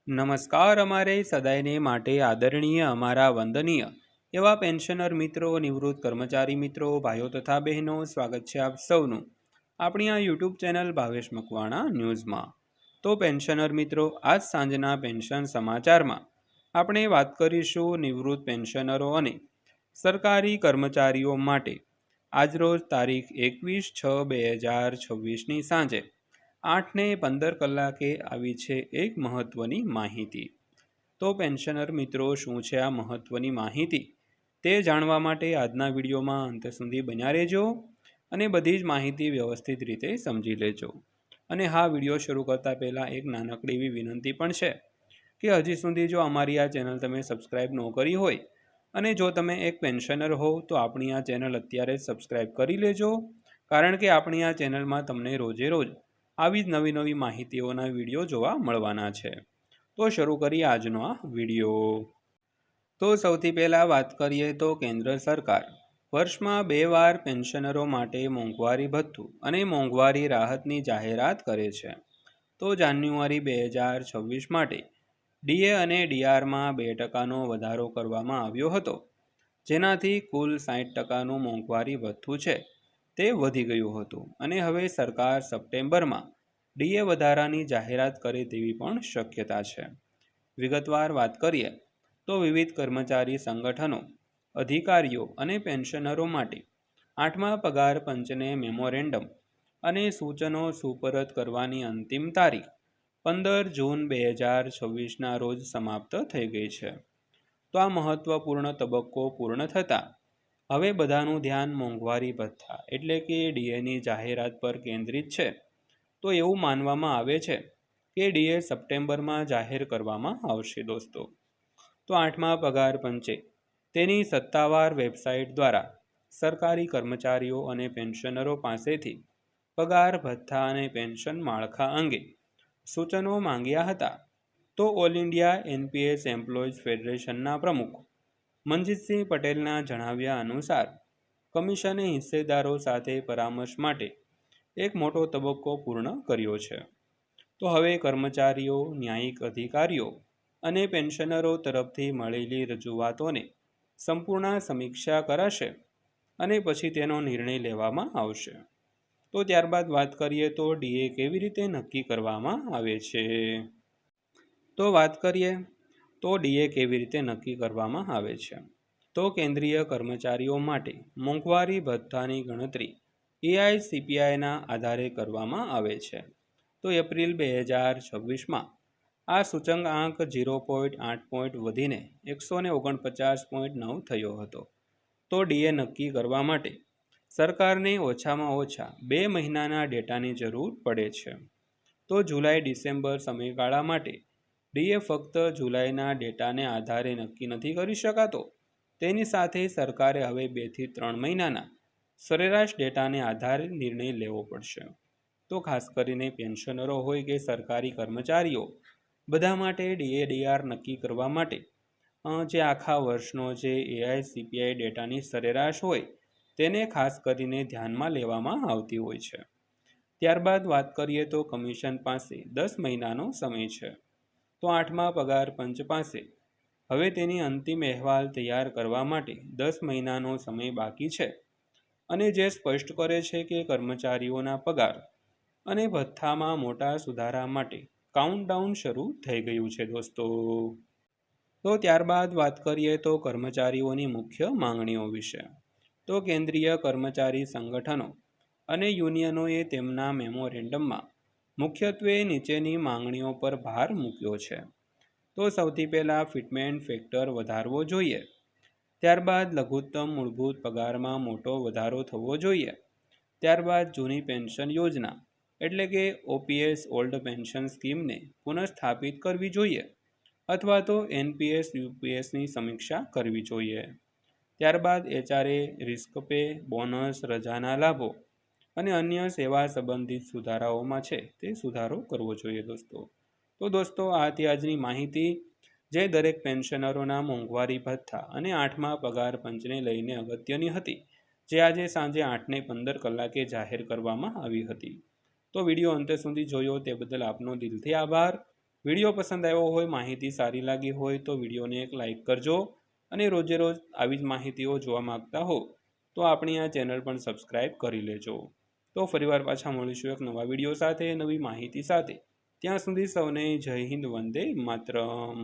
નમસ્કાર. અમારે સદાયને માટે આદરણીય, અમારા વંદનીય એવા પેન્શનર મિત્રો, નિવૃત્ત કર્મચારી મિત્રો, ભાઈઓ તથા બહેનો, સ્વાગત છે આપ સૌનું આપણી આ યુટ્યુબ ચેનલ ભાવેશ મકવાણા ન્યૂઝમાં. તો પેન્શનર મિત્રો, આજ સાંજના પેન્શન સમાચારમાં આપણે વાત કરીશું નિવૃત્ત પેન્શનરો અને સરકારી કર્મચારીઓ માટે આજરોજ તારીખ 21/6/2026ની સાંજે 8:15 આવી છે એક મહત્વની માહિતી. તો પેન્શનર મિત્રો, શું છે આ મહત્વની માહિતી તે જાણવા માટે આજના વિડીયોમાં અંત સુધી બન્યા રહેજો અને બધી જ માહિતી વ્યવસ્થિત રીતે સમજી લેજો. અને હા, વિડીયો શરૂ કરતાં પહેલાં એક નાનકડી એવી વિનંતી પણ છે કે હજી સુધી જો અમારી આ ચેનલ તમે સબસ્ક્રાઈબ ન કરી હોય અને જો તમે એક પેન્શનર હો તો આપણી આ ચેનલ અત્યારે જ સબસ્ક્રાઈબ કરી લેજો, કારણ કે આપણી આ ચેનલમાં તમને રોજે રોજ આવી જ નવી નવી માહિતીઓના વિડીયો જોવા મળવાના છે. તો શરૂ કરીએ આજનો આ વિડીયો. તો સૌથી પહેલાં વાત કરીએ તો કેન્દ્ર સરકાર વર્ષમાં 2 વાર પેન્શનરો માટે મોંઘવારી ભથ્થું અને મોંઘવારી રાહતની જાહેરાત કરે છે. તો જાન્યુઆરી 2026 માટે ડીએ અને ડીઆરમાં 2% વધારો કરવામાં આવ્યો હતો, જેનાથી કુલ 60%નું મોંઘવારી ભથ્થું છે તે વધી ગયું હતું. અને હવે સરકાર સપ્ટેમ્બરમાં ડીએ વધારાની જાહેરાત કરે તેવી પણ શક્યતા છે. વિગતવાર વાત કરીએ તો વિવિધ કર્મચારી સંગઠનો, અધિકારીઓ અને પેન્શનરો માટે 8મા પગાર પંચને મેમોરેન્ડમ અને સૂચનો સુપરત કરવાની અંતિમ તારીખ 15 જૂન 2026ના રોજ સમાપ્ત થઈ ગઈ છે. તો આ મહત્વપૂર્ણ તબક્કો પૂર્ણ થતાં હવે બધાનું ધ્યાન મોંઘવારી ભથ્થા એટલે કે ડીએની જાહેરાત પર કેન્દ્રિત છે. તો એવું માનવામાં આવે છે કે ડીએ સપ્ટેમ્બરમાં જાહેર કરવામાં આવશે દોસ્તો. તો 8મા પગાર પંચે તેની સત્તાવાર વેબસાઇટ દ્વારા સરકારી કર્મચારીઓ અને પેન્શનરો પાસેથી પગાર ભથ્થા અને પેન્શન માળખા અંગે સૂચનો માંગ્યા હતા. તો ઓલ ઇન્ડિયા એનપીએસ એમ્પ્લોઈઝ ફેડરેશનના પ્રમુખ મનજીતસિંહ પટેલના જણાવ્યા અનુસાર કમિશને હિસ્સેદારો સાથે પરામર્શ માટે એક મોટો તબક્કો પૂર્ણ કર્યો છે. તો હવે કર્મચારીઓ, ન્યાયિક અધિકારીઓ અને પેન્શનરો તરફથી મળેલી રજૂઆતોને સંપૂર્ણ સમીક્ષા કરાશે અને પછી તેનો નિર્ણય લેવામાં આવશે. તો ત્યારબાદ વાત કરીએ તો ડીએ કેવી રીતે નક્કી કરવામાં આવે છે. તો વાત કરીએ તો ડીએ કેવી રીતે નક્કી કરવામાં આવે છે. તો કેન્દ્રીય કર્મચારીઓ માટે મોંઘવારી ભથ્થાની ગણતરી એઆઈસીપીઆઈના આધારે કરવામાં આવે છે. તો એપ્રિલ 2026માં આ સૂચકાંક 0.8 પોઈન્ટ વધીને 149.9 થયો હતો. તો ડીએ નક્કી કરવા માટે સરકારને ઓછામાં ઓછા 2 મહિનાના ડેટાની જરૂર પડે છે. તો જુલાઈ-ડિસેમ્બર સમયગાળા માટે ડીએ ફક્ત જુલાઈના ડેટાને આધારે નક્કી નથી કરી શકાતો. તેની સાથે સરકારે હવે 2 થી 3 મહિનાના સરેરાશ ડેટાને આધારે નિર્ણય લેવો પડશે. તો ખાસ કરીને પેન્શનરો હોય કે સરકારી કર્મચારીઓ, બધા માટે ડીએડીઆર નક્કી કરવા માટે જે આખા વર્ષનો જે એઆઈસીપીઆઈ ડેટાની સરેરાશ હોય તેને ખાસ કરીને ધ્યાનમાં લેવામાં આવતી હોય છે. ત્યારબાદ વાત કરીએ તો કમિશન પાસે 10 મહિનાનો સમય છે. તો 8મા પગાર પંચ પાસે હવે તેની અંતિમ અહેવાલ તૈયાર કરવા માટે 10 મહિનાનો સમય બાકી છે અને જે સ્પષ્ટ કરે છે કે કર્મચારીઓના પગાર અને ભથ્થામાં મોટા સુધારા માટે કાઉન્ટડાઉન શરૂ થઈ ગયું છે દોસ્તો. તો ત્યારબાદ વાત કરીએ તો કર્મચારીઓની મુખ્ય માંગણીઓ વિશે. તો કેન્દ્રીય કર્મચારી સંગઠનો અને યુનિયનોએ તેમના મેમોરેન્ડમમાં મુખ્યત્વે નીચેની માંગણીઓ પર ભાર મૂક્યો છે. તો સૌથી પહેલાં ફિટમેન્ટ ફેક્ટર વધારવો જોઈએ. ત્યારબાદ લઘુત્તમ મૂળભૂત પગારમાં મોટો વધારો થવો જોઈએ. ત્યારબાદ જૂની પેન્શન યોજના એટલે કે ઓપીએસ ઓલ્ડ પેન્શન સ્કીમને પુનઃસ્થાપિત કરવી જોઈએ અથવા તો એનપીએસ યુપીએસની સમીક્ષા કરવી જોઈએ. ત્યારબાદ એચઆરએ, રિસ્ક પે, બોનસ, રજાના લાભો અને અન્ય સેવા સંબંધિત સુધારાઓમાં છે તે સુધારો કરવો જોઈએ દોસ્તો. તો દોસ્તો, આ હતી આજની માહિતી જે દરેક પેન્શનરોના મોંઘવારી ભથ્થા અને 8મા પગાર પંચને લઈને અગત્યની હતી, જે આજે સાંજે 8:15 જાહેર કરવામાં આવી હતી. તો વિડીયો અંત સુધી જોયો તે બદલ આપનો દિલથી આભાર. વિડીયો પસંદ આવ્યો હોય, માહિતી સારી લાગી હોય તો વિડીયોને એક લાઇક કરજો અને રોજે રોજ આવી જ માહિતીઓ જોવા માંગતા હો તો આપણી આ ચેનલ પણ સબસ્ક્રાઈબ કરી લેજો। તો ફરીવાર પાછા મળીશું એક નવા વિડીયો સાથે, નવી માહિતી સાથે। ત્યાં સુધી સૌને જય હિન્દ, વંદે માતરમ।